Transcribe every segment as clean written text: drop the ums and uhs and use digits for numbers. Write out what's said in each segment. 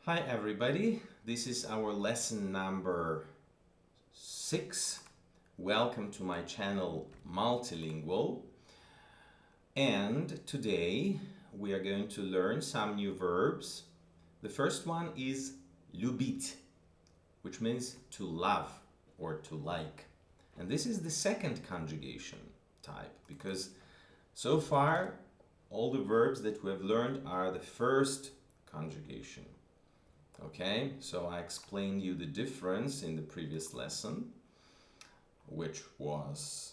Hi everybody, this is our lesson number 6. Welcome to my channel Multilingual. And today we are going to learn some new verbs. The first one is любить, which means to love or to like. And this is the second conjugation type because so far all the verbs that we have learned are the first conjugation. Okay, so I explained you the difference in the previous lesson, which was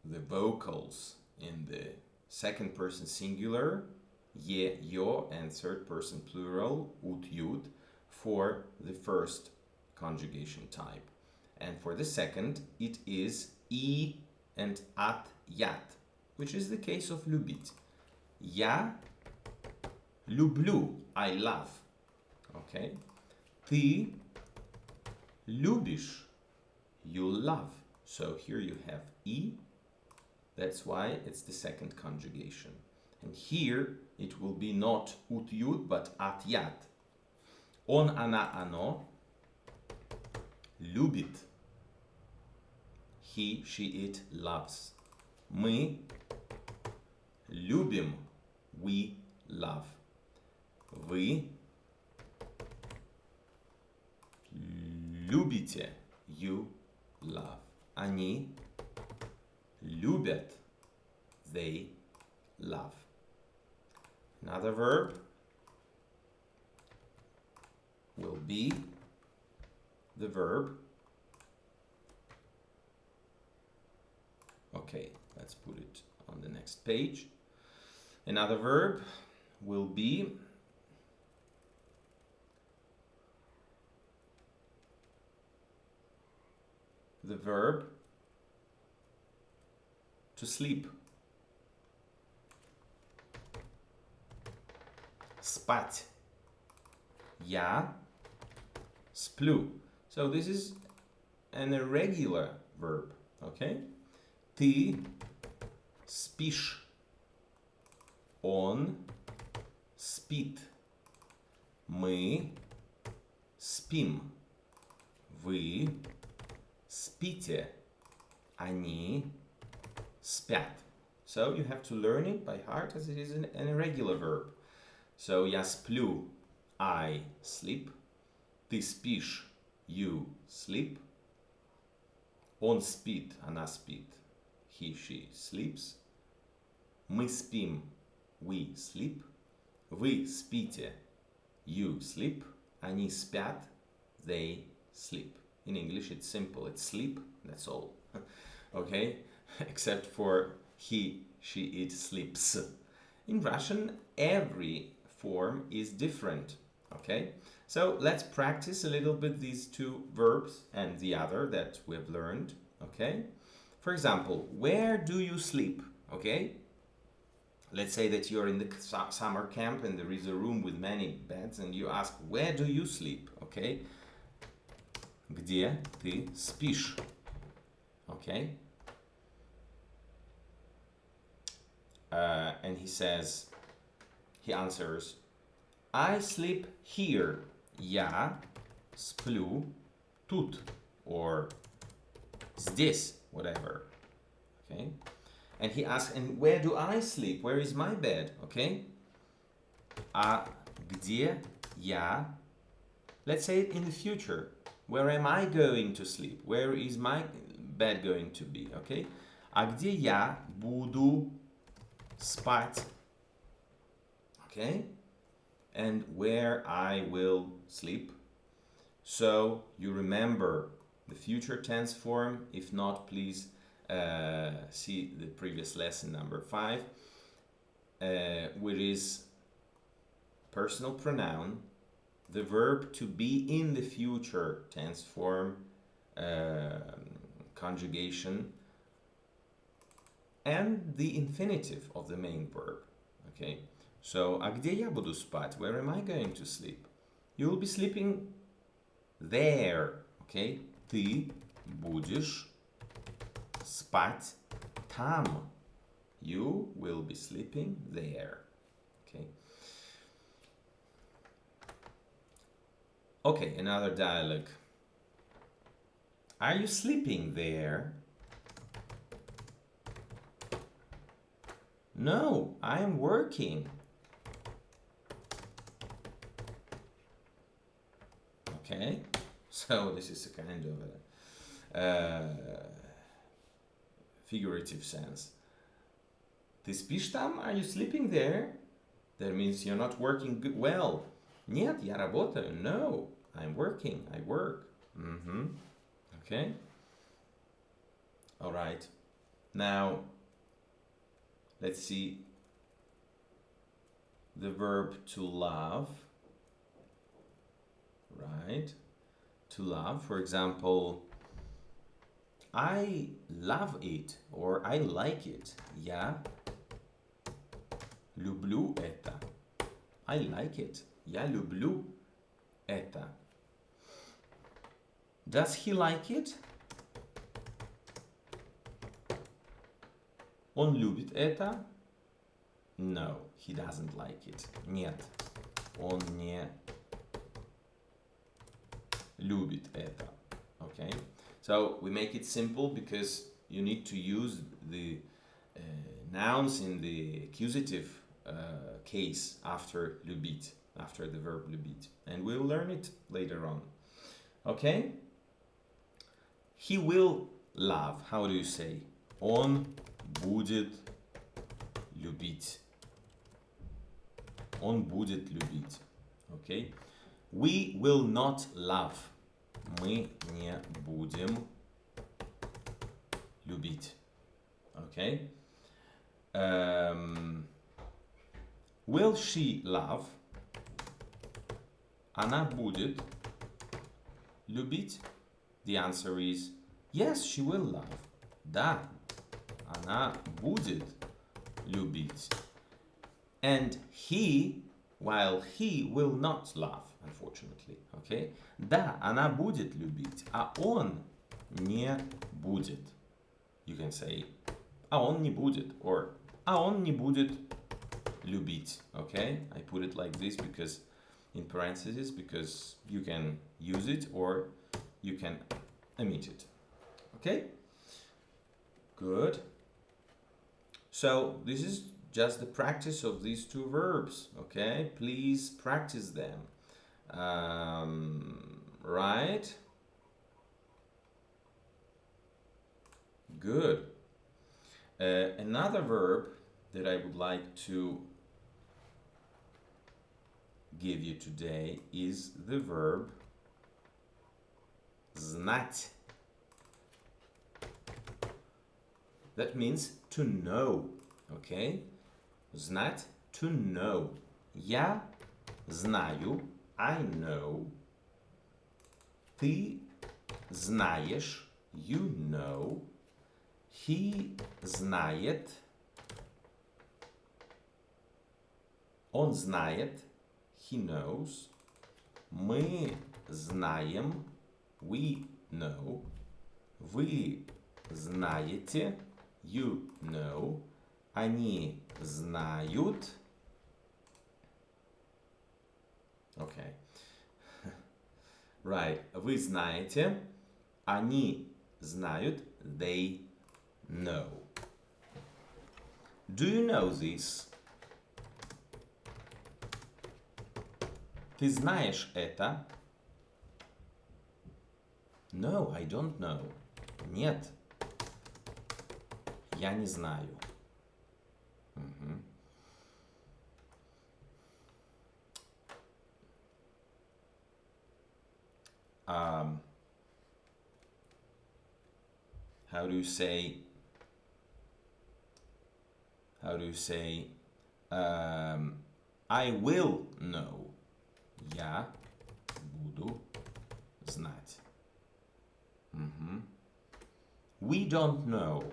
the vocals in the second person singular, ye, yo, and third person plural, ut, yud, for the first conjugation type. And for the second, it is I and at, yat, which is the case of любить. Я люблю, I love. Okay? Ты любишь, you love. So here you have I. That's why it's the second conjugation. And here it will be not ut yud, but at yat. Он, она, оно любит. He, she, it loves. Мы любим, we love. Вы любите, you love. Они любят, they love. Another verb will be the verb. Okay, let's put it on the next page. Another verb will be the verb to sleep. Спать. Я сплю. So this is an irregular verb, okay? Ты спишь. Он спит. Мы спим. Вы спите. Они спят. So you have to learn it by heart as it is an irregular verb. So я сплю, I sleep. Ты спишь, you sleep. Он спит, она спит. He, she sleeps. Мы спим, we sleep. Вы спите, you sleep. Они спят, they sleep. In English it's simple, it's sleep, that's all. Okay? Except for he, she, it sleeps. In Russian, every form is different. Okay? So let's practice a little bit these two verbs and the other that we've learned. Okay? For example, where do you sleep? Okay? Let's say that you're in the summer camp and there is a room with many beds and you ask, where do you sleep? Okay? Где ты спишь? Okay? And he answers, I sleep here. Я сплю тут. Or здесь, whatever. Okay? And he asks, and where do I sleep? Where is my bed? Okay? А где я? Let's say it in the future. Where am I going to sleep? Where is my bed going to be? Okay? А где я буду спать? Okay? And where I will sleep. So you remember the future tense form. If not, please see the previous lesson number 5, which is personal pronoun, the verb to be in the future tense form, conjugation, and the infinitive of the main verb. Okay? So, а где я буду спать? Where am I going to sleep? You will be sleeping there. Okay? Ты будешь спать там. You will be sleeping there. Okay? Okay, another dialogue. Are you sleeping there? No, I'm working. Okay, so this is a kind of a figurative sense. Ты спишь там? Are you sleeping there? That means you're not working well. Нет, я работаю. No, I'm working. I work. Okay. All right. Now, let's see the verb to love. Right. To love. For example, I love it or I like it. Я люблю это. I like it. Я люблю это. Does he like it? Он любит это? No, he doesn't like it. Нет, он не любит это. Okay? So we make it simple because you need to use the nouns in the accusative case after любить, after the verb любить. And we'll learn it later on. Okay? He will love. How do you say? Он будет любить. Он будет любить. Okay? We will not love. Мы не будем любить. Okay? Will she love? Она будет любить? The answer is yes, she will love. Да, она будет любить. And he, while he will not love, unfortunately. Okay? Да, она будет любить, а он не будет. You can say, а он не будет, or а он не будет любить. Okay? I put it like this because in parentheses because you can use it or you can omit it. Okay? Good. So this is just the practice of these two verbs. Okay? Please practice them. Right? Good. Another verb that I would like to give you today is the verb знать. That means to know. Okay? Знать, to know. Я знаю, I know. Ты знаешь, you know. He знает. Он знает, he knows. Мы знаем, we know. Вы знаете, you know. Они знают. Okay. Right. Вы знаете. Они знают. They know. Do you know this? Ты знаешь это? No, I don't know. Нет. Я не знаю. How do you say I will know? Я буду знать. We don't know.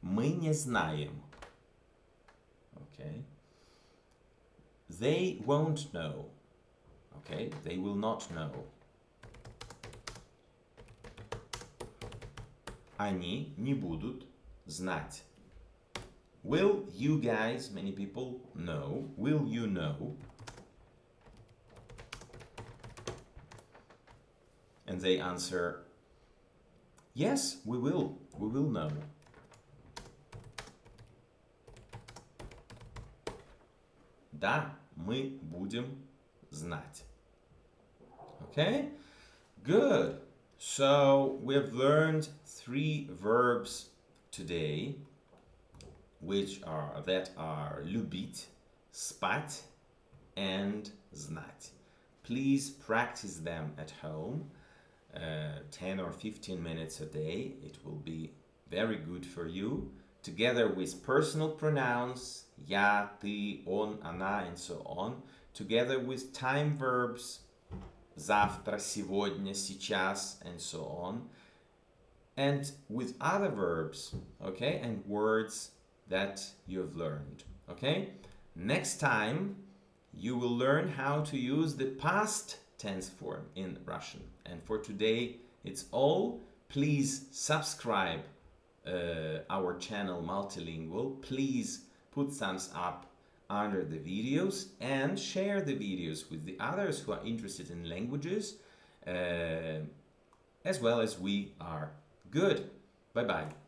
Мы не знаем. Okay. They won't know. Okay. They will not know. Они не будут знать. Will you guys, many people, know? Will you know? And they answer, yes, we will know. Да, мы будем знать. Okay? Good. So we've learned 3 verbs today, that are любить, спать, and знать. Please practice them at home, 10 or 15 minutes a day. It will be very good for you. Together with personal pronouns, я, ты, он, она, and so on. Together with time verbs, завтра, сегодня, сейчас, and so on. And with other verbs, okay, and words that you've learned, okay? Next time, you will learn how to use the past tense form in Russian. And for today, it's all. Please subscribe our channel Multilingual. Please put thumbs up under the videos and share the videos with the others who are interested in languages, as well as we are. Good. Bye-bye.